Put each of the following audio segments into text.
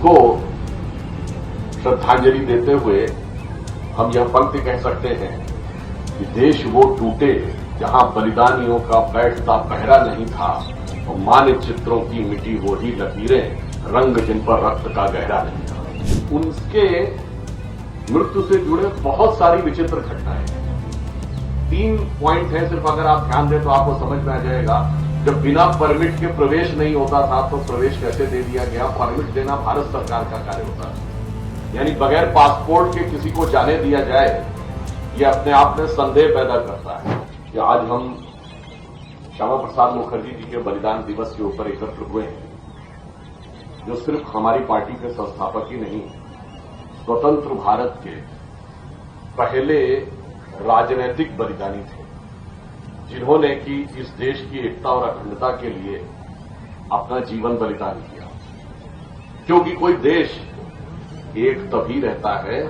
उनको श्रद्धांजलि देते हुए हम यह पंक्ति कह सकते हैं कि देश वो टूटे जहां बलिदानियों का बैठता पहरा नहीं था और मानचित्रों की मिटी वो ही लकीरें, रंग जिन पर रक्त का गहरा नहीं था। उनके मृत्यु से जुड़े बहुत सारी विचित्र घटनाएं। 3 पॉइंट है, सिर्फ अगर आप ध्यान दें तो आपको समझ में आ जाएगा। जब बिना परमिट के प्रवेश नहीं होता था तो प्रवेश कैसे दे दिया गया? परमिट देना भारत सरकार का कार्य होता है, यानी बगैर पासपोर्ट के किसी को जाने दिया जाए, यह अपने आप में संदेह पैदा करता है कि आज हम श्यामा प्रसाद मुखर्जी जी के बलिदान दिवस के ऊपर एकत्र हुए हैं, जो सिर्फ हमारी पार्टी के संस्थापक ही नहीं, स्वतंत्र भारत के पहले राजनीतिक बलिदानी थे, जिन्होंने कि इस देश की एकता और अखंडता के लिए अपना जीवन बलिदान किया। क्योंकि कोई देश एक तभी रहता है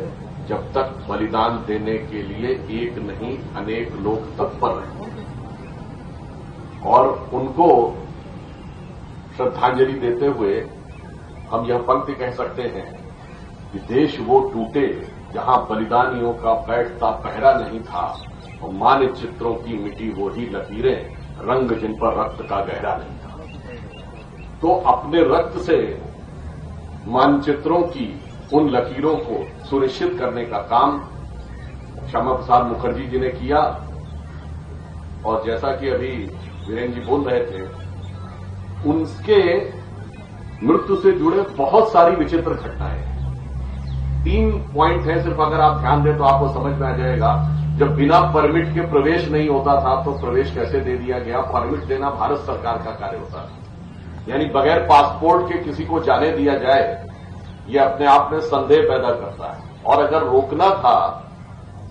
जब तक बलिदान देने के लिए एक नहीं अनेक लोग तत्पर रहते हैं। और उनको श्रद्धांजलि देते हुए हम यह पंक्ति कह सकते हैं कि देश वो टूटे जहां बलिदानियों का बैठता पहरा नहीं था और मानचित्रों की मिटी वो ही लकीरें, रंग जिन पर रक्त का गहरा नहीं था। तो अपने रक्त से मानचित्रों की उन लकीरों को सुनिश्चित करने का काम श्यामा प्रसाद मुखर्जी जी ने किया। और जैसा कि अभी वीरेंद्र जी बोल रहे थे, उनके मृत्यु से जुड़े बहुत सारी विचित्र घटनाएं। 3 पॉइंट है, सिर्फ अगर आप ध्यान दें तो आपको समझ में आ जाएगा। जब बिना परमिट के प्रवेश नहीं होता था तो प्रवेश कैसे दे दिया गया? परमिट देना भारत सरकार का कार्य होता है, यानी बगैर पासपोर्ट के किसी को जाने दिया जाए, यह अपने आप में संदेह पैदा करता है। और अगर रोकना था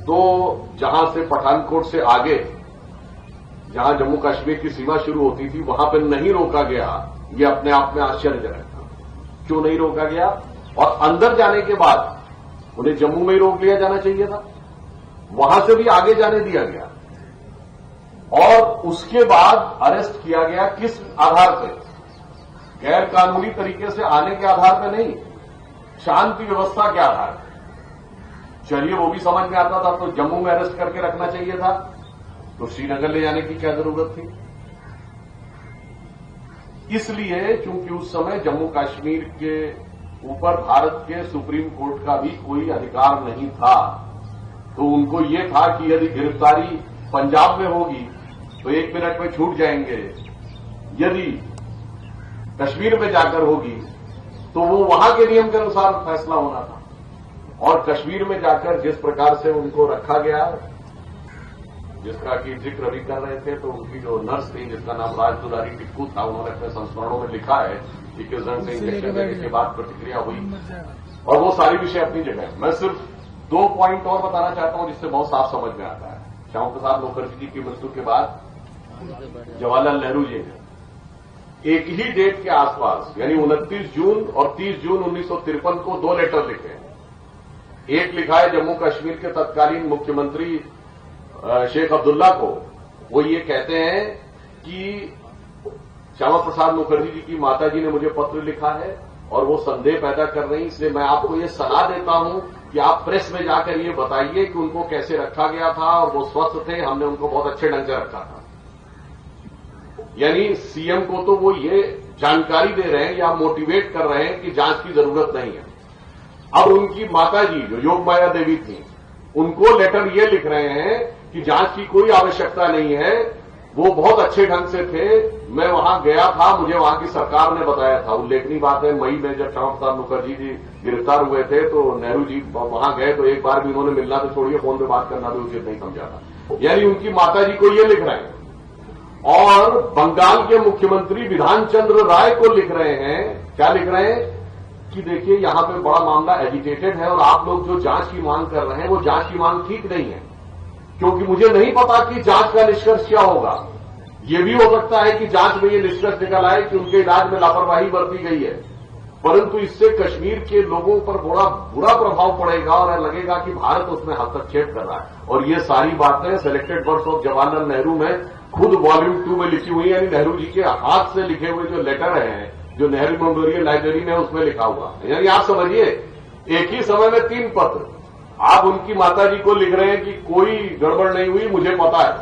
तो जहां से पठानकोट से आगे, जहां जम्मू कश्मीर की सीमा शुरू होती थी, वहां पर नहीं रोका गया, यह अपने आप में आश्चर्यजनक था। क्यों नहीं रोका गया? और अंदर जाने के बाद उन्हें जम्मू में ही रोक लिया जाना चाहिए था, वहां से भी आगे जाने दिया गया। और उसके बाद अरेस्ट किया गया किस आधार पर? गैर कानूनी तरीके से आने के आधार पर नहीं, शांति व्यवस्था के आधार पर। चलिए वो भी समझ में आता था तो जम्मू में अरेस्ट करके रखना चाहिए था, तो श्रीनगर ले जाने की क्या जरूरत थी? इसलिए चूंकि उस समय जम्मू कश्मीर के ऊपर भारत के सुप्रीम कोर्ट का भी कोई अधिकार नहीं था, तो उनको ये था कि यदि गिरफ्तारी पंजाब में होगी तो 1 मिनट में छूट जाएंगे, यदि कश्मीर में जाकर होगी तो वो वहां के नियम के अनुसार फैसला होना था। और कश्मीर में जाकर जिस प्रकार से उनको रखा गया, जिसका कि जिक्र अभी कर रहे थे, तो उनकी जो नर्स थी जिसका नाम राजदुलारी टिक्कू था, उन्होंने अपने संस्मरणों में लिखा है कि किस ढंग से इंजेक्शन देने के बाद प्रतिक्रिया हुई, और वो सारी विषय अपनी जगह है। मैं सिर्फ 2 पॉइंट और बताना चाहता हूं जिससे बहुत साफ समझ में आता है। श्यामा प्रसाद मुखर्जी जी की मृत्यु के बाद जवाहरलाल नेहरू जी ने एक ही डेट के आसपास, यानी 29 जून और 30 जून 1953 को 2 लेटर लिखे। एक लिखा है जम्मू कश्मीर के तत्कालीन मुख्यमंत्री शेख अब्दुल्ला को। वो ये कहते हैं कि श्यामा प्रसाद मुखर्जी जी की माताजी ने मुझे पत्र लिखा है और वो संदेह पैदा कर रही, इसलिए मैं आपको ये सलाह देता हूं कि आप प्रेस में जाकर ये बताइए कि उनको कैसे रखा गया था और वो स्वस्थ थे, हमने उनको बहुत अच्छे ढंग से रखा था। यानी सीएम को तो वो ये जानकारी दे रहे हैं या मोटिवेट कर रहे हैं कि जांच की जरूरत नहीं है। अब उनकी माताजी जो योगमाया देवी थी, उनको लेटर ये लिख रहे हैं कि जांच की कोई आवश्यकता नहीं है, वो बहुत अच्छे ढंग से थे, मैं वहां गया था, मुझे वहां की सरकार ने बताया था। उल्लेखनीय बात है, मई में जब श्यामा प्रसाद मुखर्जी जी गिरफ्तार हुए थे तो नेहरू जी वहां गए तो एक बार भी उन्होंने मिलना तो छोड़िए, फोन पे बात करना भी उचित नहीं समझा था। यानी उनकी माताजी को ये लिख रहे हैं। और बंगाल के मुख्यमंत्री विधान चंद्र राय को लिख रहे हैं, क्या लिख रहे हैं कि देखिए यहां पे बड़ा मामला एजिटेटेड है और आप लोग जो जांच की मांग कर रहे हैं वो जांच की मांग ठीक नहीं है, क्योंकि मुझे नहीं पता कि जांच का निष्कर्ष क्या होगा। ये भी हो सकता है कि जांच में ये निष्कर्ष निकल आए कि उनके इलाज में लापरवाही बरती गई है, परंतु इससे कश्मीर के लोगों पर बड़ा बुरा प्रभाव पड़ेगा और लगेगा कि भारत उसमें हस्तक्षेप कर रहा है। और ये सारी बातें selected words of Jawaharlal Nehru में खुद वॉल्यूम 2 में लिखी हुई है, यानी नेहरू जी के हाथ से लिखे हुए जो लेटर हैं जो नेहरू मेमोरियल लाइब्रेरी में उसमें लिखा हुआ है। यानी आप समझिए, एक ही समय में 3 पत्र आप उनकी माताजी को लिख रहे हैं कि कोई गड़बड़ नहीं हुई, मुझे पता है,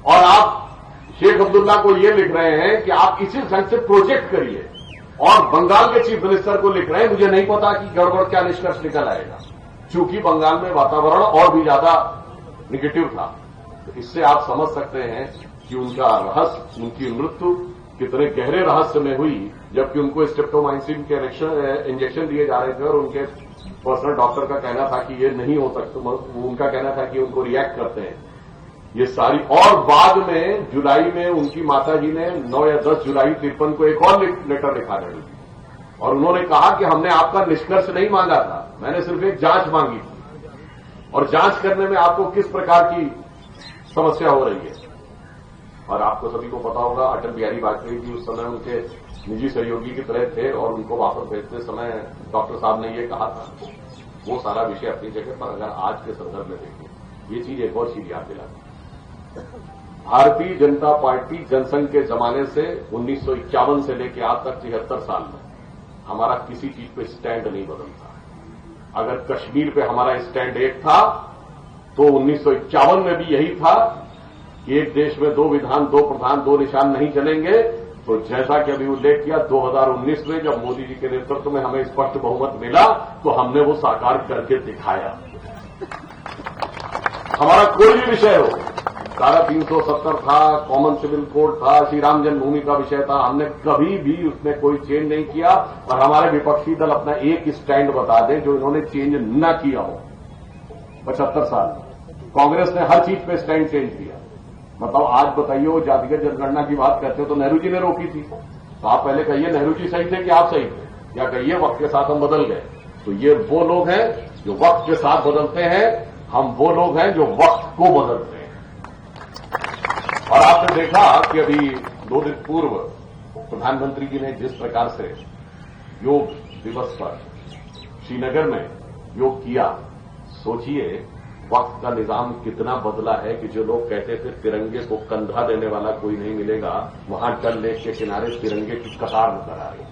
और आप शेख अब्दुल्ला को ये लिख रहे हैं कि आप इसी ढंग से प्रोजेक्ट करिए, और बंगाल के चीफ मिनिस्टर को लिख रहे हैं मुझे नहीं पता कि गड़बड़ क्या निष्कर्ष निकल आएगा, चूंकि बंगाल में वातावरण और भी ज्यादा निगेटिव था। तो इससे आप समझ सकते हैं कि उनका रहस्य, उनकी मृत्यु कितने गहरे रहस्य में हुई, जबकि उनको स्ट्रेप्टोमाइसिन के इंजेक्शन दिए जा रहे थे और उनके पर्सनल डॉक्टर का कहना था कि ये नहीं हो सकता, उनका कहना था कि उनको रिएक्ट करते हैं ये सारी। और बाद में जुलाई में उनकी माताजी ने 9 या 10 जुलाई 53 को एक और लेटर लिखा था और उन्होंने कहा कि हमने आपका निष्कर्ष नहीं मांगा था, मैंने सिर्फ एक जांच मांगी थी, और जांच करने में आपको किस प्रकार की समस्या हो रही है। और आपको सभी को पता होगा, अटल बिहारी वाजपेयी जी उस समय उनके निजी सहयोगी की तरह थे, और उनको वापस भेजते समय डॉक्टर साहब ने ये कहा था। वो सारा विषय अपनी जगह पर, अगर आज के संदर्भ में देखें, ये चीज एक और चीज याद दिलाती। भारतीय जनता पार्टी जनसंघ के जमाने से 1951 से लेकर आज तक 73 साल में हमारा किसी चीज पे स्टैंड नहीं बदलता। अगर कश्मीर पे हमारा स्टैंड एक था, तो 1951 में भी यही था कि एक देश में 2 विधान, 2 प्रधान, 2 निशान नहीं चलेंगे। तो जैसा कि अभी उल्लेख किया, 2019 में जब मोदी जी के नेतृत्व में हमें स्पष्ट बहुमत मिला, तो हमने वो साकार करके दिखाया। हमारा कोई भी विषय हो, धारा 370 था, कॉमन सिविल कोड था, श्री राम जन्मभूमि का विषय था, हमने कभी भी उसमें कोई चेंज नहीं किया। और हमारे विपक्षी दल अपना एक स्टैंड बता दें जो इन्होंने चेंज न किया हो 75 साल। कांग्रेस ने हर चीज पे स्टैंड चेंज किया। मतलब आज बताइए, वो जातिगत जनगणना की बात करते हो तो नेहरू जी ने रोकी थी, तो आप पहले कहिए नेहरू जी सही थे कि आप सही थे, या कहिए वक्त के साथ हम बदल गए। तो ये वो लोग हैं जो वक्त के साथ बदलते हैं, हम वो लोग हैं जो वक्त को बदलते हैं। और आपने देखा कि अभी 2 दिन पूर्व प्रधानमंत्री जी ने जिस प्रकार से योग दिवस पर श्रीनगर में योग किया, सोचिए वक्त का निजाम कितना बदला है कि जो लोग कहते थे तिरंगे को कंधा देने वाला कोई नहीं मिलेगा, वहां डल लेक के किनारे तिरंगे की कतार नजर आ रही।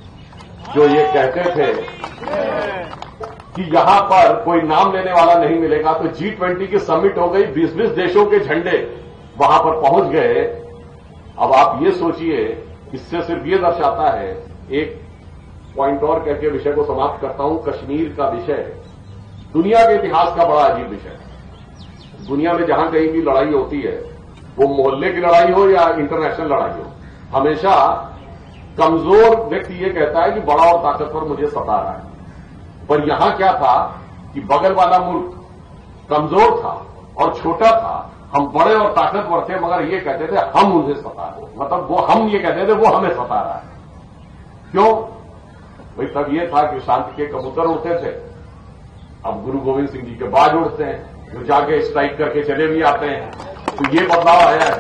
जो ये कहते थे कि यहां पर कोई नाम लेने वाला नहीं मिलेगा, तो G20 की समिट हो गई, 20-20 देशों के झंडे वहां पर पहुंच गए। अब आप ये सोचिए, इससे सिर्फ ये दर्शाता है, एक पॉइंट और कह के विषय को समाप्त करता हूं। कश्मीर का विषय दुनिया के इतिहास का बड़ा अजीब विषय है। दुनिया में जहां कहीं भी लड़ाई होती है, वो मोहल्ले की लड़ाई हो या इंटरनेशनल लड़ाई हो, हमेशा कमजोर व्यक्ति ये कहता है कि बड़ा और ताकतवर मुझे सता रहा है। पर यहां क्या था कि बगल वाला मुल्क कमजोर था और छोटा था, हम बड़े और ताकतवर थे, मगर ये कहते थे हम उन्हें सता रहे, मतलब वो हम ये कहते थे वो हमें सता रहा है। क्यों भाई? तब ये था कि शांति के कबूतर उड़ते थे, अब गुरु गोविंद सिंह जी के बाज उड़ते हैं, जो जाके स्ट्राइक करके चले भी आते हैं। तो ये बदलाव आया है।